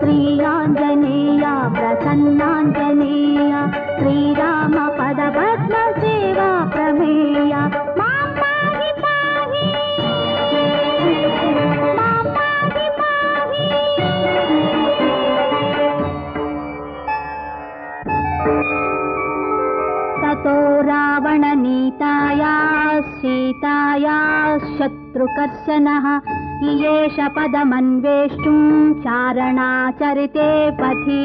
శ్రీయాంజనేయ ప్రసన్నాంజనేయ శ్రీరామ పదపద్మ సేవా ప్రమేయ మాం పాహి పాహి మాం పాహి పాహి. తతో రావణనీతాయా సీతాయా శత్రుకర్షణః ఇయేష పదమన్వేష్టుం చారణాచరితే పథి.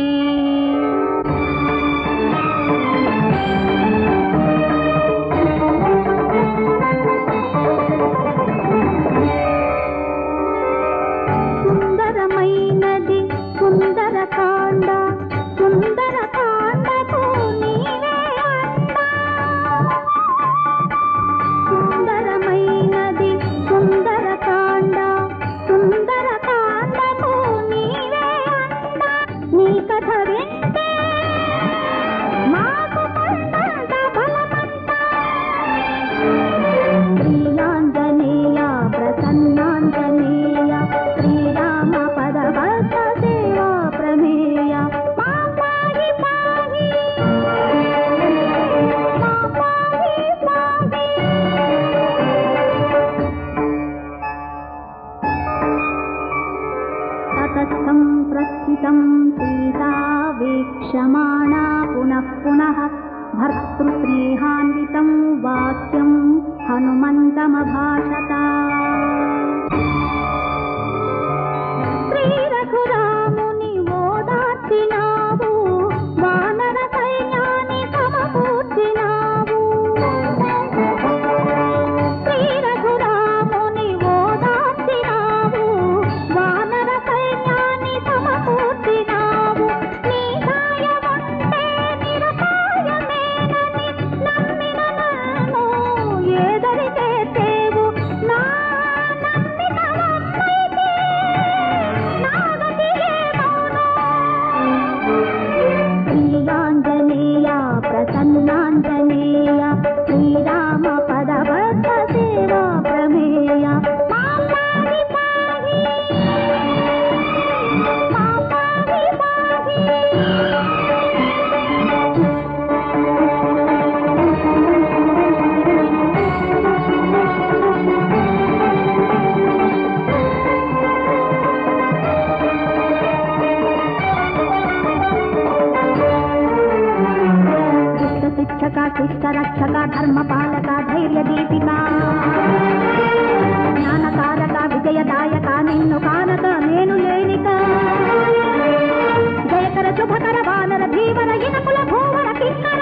సుందరమైనది సుందరకాండ సుందరకాండకు నీవే అండా. సుందరమైనది సుందరకాండ సుందరకాండకు నీవే అండా. నీ కథ వింటే మాకు కొండంత బలమంట. శ్రీయాంజనేయ ప్రసన్నాంజనేయ శ్రీరామ పదపద్మ సేవా ప్రమేయ మాం పాహి పాహి మాం పాహి పాహి. తతస్థం ప్రస్థితం సీతా వీక్షమాణా పునః పునః భర్తృస్నేహాన్వితం వాక్యం హనుమంతమభాషత. శ్రీరఘురాముని ఓదార్చినావు వానర సైన్యాన్ని సమకూర్చినావు. శ్రీరఘురాముని ఓదార్చినావు వానర సైన్యాన్ని సమకూర్చినావు. నీ సాయముంటే నిరపాయమేనని నమ్మిన నన్ను ఏదరి చేసేవు. నా నమ్మిన వమ్మైతే నాగతి ఏమౌను. శ్రీయాంజనేయ ప్రసన్నాంజనేయ శ్రీరామ పదపద్మ సేవా ప్రమేయ మాం పాహి పాహి మాం పాహి పాహి. దుష్ట శిక్షక శిష్ట రక్షక ధర్మపాలక ధైర్య దీపిక జ్ఞానకారక విజయదాయక నిన్ను కానక నేను లేనిక. జయకర శుభకర వానర ధీవర ఇనకుల భూవర కింకర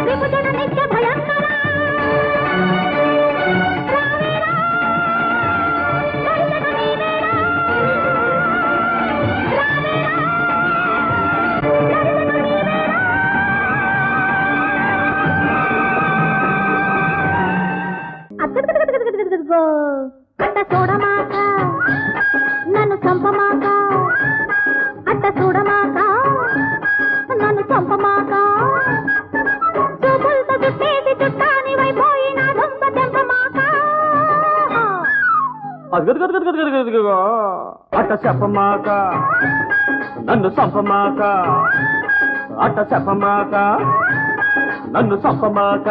త్రిభుజన నిత్య భయంకర. రావేరా దర్శన నీవేరా. రావేరా దర్శన నీవేరా. అద్దగో అట్ట చూడమాక నన్ను చంపమాక. అట్ట చూడమాక నన్ను చంపమాక. చూపులతో చుట్టేసి చుట్టాని వైపోయిన దొంగ తెంపమాక. అట్ట చెప్పమాక నన్ను చంపమాక. అట్ట చెప్పమాక నన్ను చంపమాక.